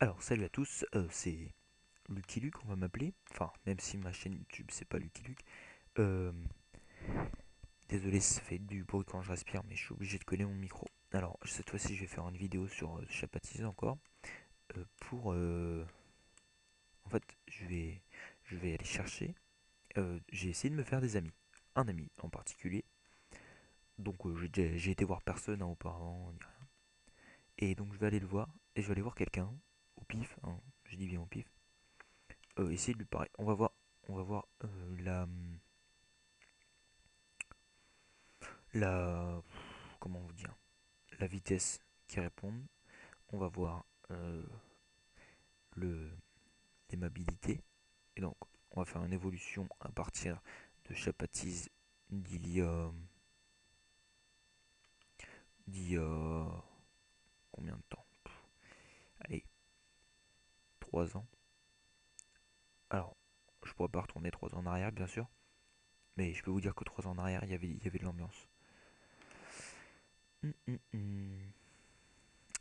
Alors, salut à tous, c'est Lucky Luke, on va m'appeler. Enfin, même si ma chaîne YouTube c'est pas Lucky Luke. Euh, Désolé si ça fait du bruit quand je respire, mais je suis obligé de coller mon micro. Alors, cette fois-ci, je vais faire une vidéo sur Chapatis encore. Pour. En fait, je vais aller chercher. J'ai essayé de me faire des amis. Un ami en particulier. Donc, j'ai été voir personne hein, auparavant, ni rien. Et donc, je vais aller le voir. Et je vais aller voir quelqu'un. Au pif, hein, je dis bien au pif. Essayer de lui parler. On va voir la, comment vous dire, la vitesse qui répondent. On va voir euh, le l'aimabilité. Et donc, on va faire une évolution à partir de Chapatis d'il y a combien de temps? Allez, 3 ans. Alors, je pourrais pas retourner 3 ans en arrière, bien sûr. Mais je peux vous dire que 3 ans en arrière, il y avait de l'ambiance. Hum, hum, hum.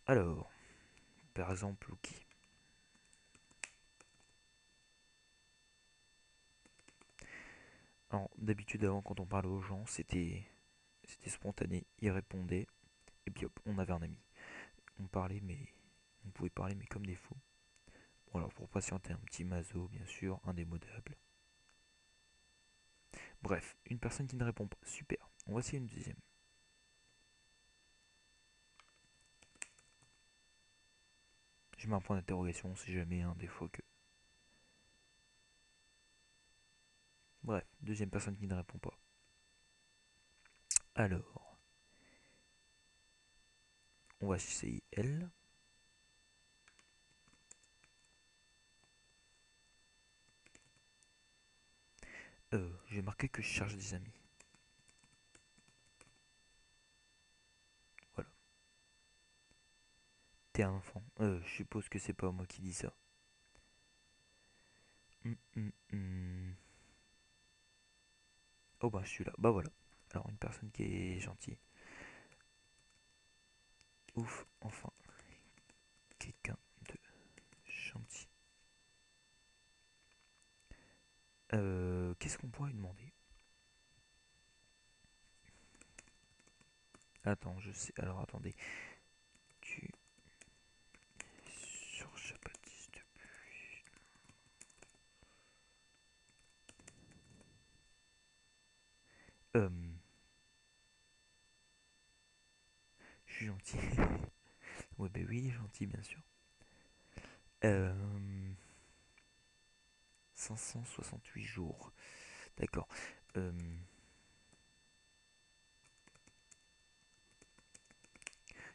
Alors, par exemple, Lucky. Alors, d'habitude, avant, quand on parlait aux gens, c'était spontané, ils répondaient, et puis hop, on avait un ami. On parlait, mais on pouvait parler, mais comme des fous. Bon, alors pour patienter, un petit mazo, bien sûr, indémodable. Bref, une personne qui ne répond pas. Super. On va essayer une deuxième. Je mets un point d'interrogation si jamais, hein, des fois que. Bref, deuxième personne qui ne répond pas. Alors, on va essayer elle. Je vais marquer que je cherche des amis. Voilà. T'es un enfant. Je suppose que c'est pas moi qui dis ça. Hum. Oh bah je suis là. Bah voilà. Alors une personne qui est gentille. Ouf, enfin. Quelqu'un de gentil. Qu'est-ce qu'on pourrait lui demander? Attends, je sais. Alors attendez. Tu sur Chapatis depuis. Euh, je suis gentil. Ouais, bah oui, il est gentil, bien sûr. Euh, 568 jours. D'accord. Euh,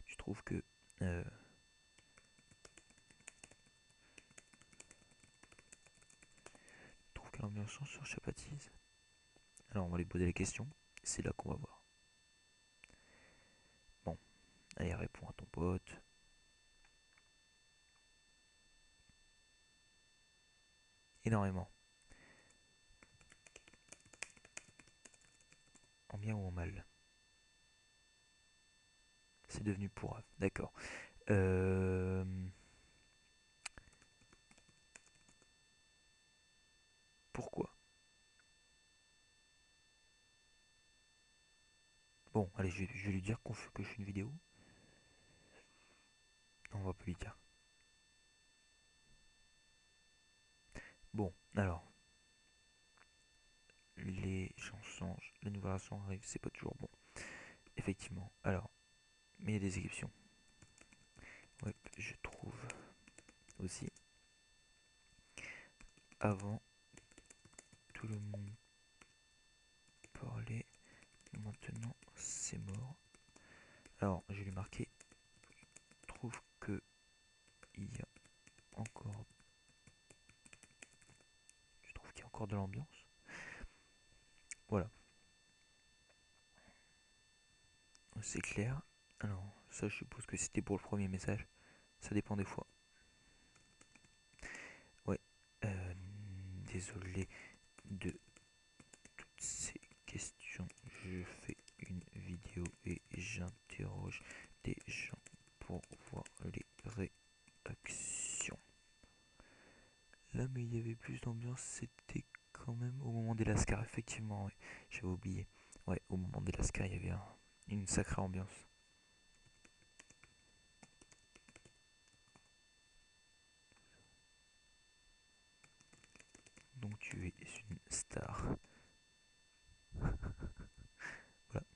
tu trouves que. Tu trouves que l'ambiance change sur Chapatis? Alors, on va lui poser la question. C'est là qu'on va voir. Bon, allez, réponds à ton pote. Énormément. En bien ou en mal? C'est devenu pour. D'accord. Euh, Pourquoi? Bon, allez, je vais lui dire que je fais une vidéo. Non, on va pas lui dire. Bon, alors, les gens changent, les nouvelles versions arrivent, c'est pas toujours bon. Effectivement. Alors, mais il y a des exceptions. Ouais, je trouve aussi. Avant, tout le monde parlait. Maintenant, c'est mort. Alors, je vais lui marquer. Trouve que il y a encore. Je trouve qu'il y a encore de l'ambiance. Voilà, c'est clair. Alors, ça, je suppose que c'était pour le premier message. Ça dépend des fois. Ouais. Euh, Désolé de toutes ces questions. Je fais une vidéo et j'interroge des gens pour voir les réactions. là, mais il y avait plus d'ambiance, c'était quand même au moment des Lascars, effectivement, ouais. J'avais oublié. Ouais, au moment des Lascars, il y avait une sacrée ambiance. Donc tu es une star. Voilà.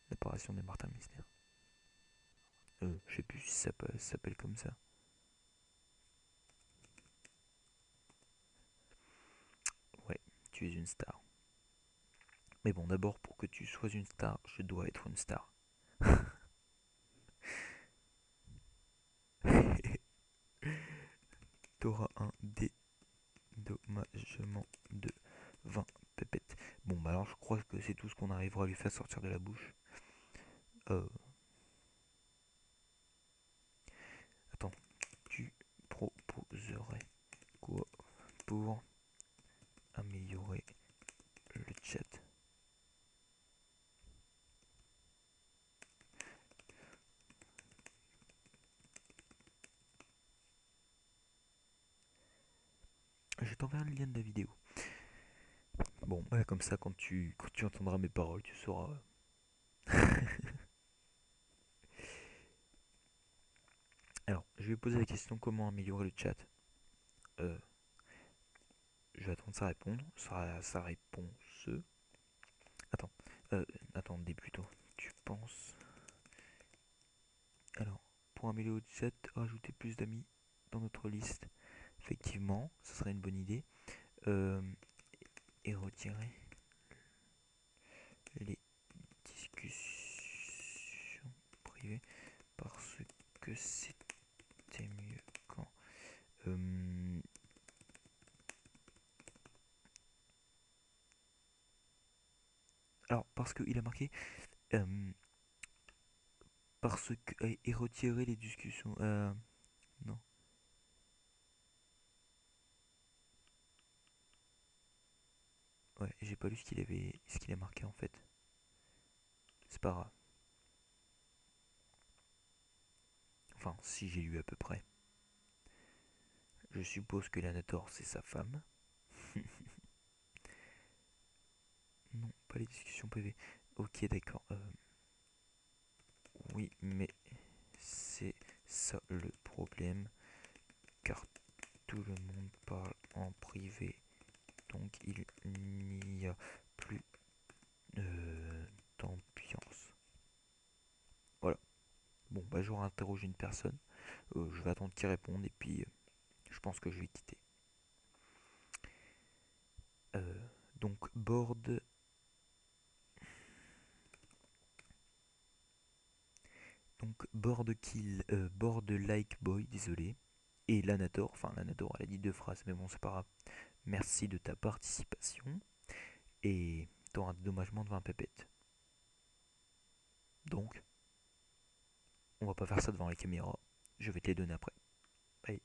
L'apparition des Martin Mystère. Je sais plus si ça s'appelle comme ça. Ouais, tu es une star. Mais bon, d'abord, pour que tu sois une star, je dois être une star. T'auras un dédommagement de 20 pépettes. Bon, bah alors je crois que c'est tout ce qu'on arrivera à lui faire sortir de la bouche. Euh, Attends, tu proposerais quoi pour améliorer le chat? Je t'enverrai le lien de la vidéo. Bon, voilà, comme ça, quand tu entendras mes paroles, tu sauras. Alors, je vais poser la question comment améliorer le chat. Euh, je vais attendre sa réponse. Attends, attendez plutôt. Tu penses. Alors, pour améliorer le chat, rajouter plus d'amis dans notre liste. Effectivement, ce serait une bonne idée. Euh, et retirer les discussions privées parce que c'était mieux quand. Euh, alors, parce qu'il a marqué. Parce que. Et retirer les discussions. Non. Ouais, j'ai pas lu ce qu'il a marqué en fait. C'est pas grave. Enfin, si j'ai lu à peu près. Je suppose que l'Anator c'est sa femme. Non, pas les discussions privées. Ok, d'accord. Oui, mais c'est ça le problème, car tout le monde parle en privé, donc il n'y a plus d'ambiance. Voilà. Bon, bah j'aurai interrogé une personne. Je vais attendre qu'il réponde et puis je pense que je vais quitter. Euh, donc board kill, board like boy, désolé. Et l'Anator, enfin l'Anator, elle a dit deux phrases, mais bon c'est pas grave. Merci de ta participation et t'auras un dédommagement de 20 pépettes. Donc, on va pas faire ça devant les caméras. Je vais te les donner après. Bye.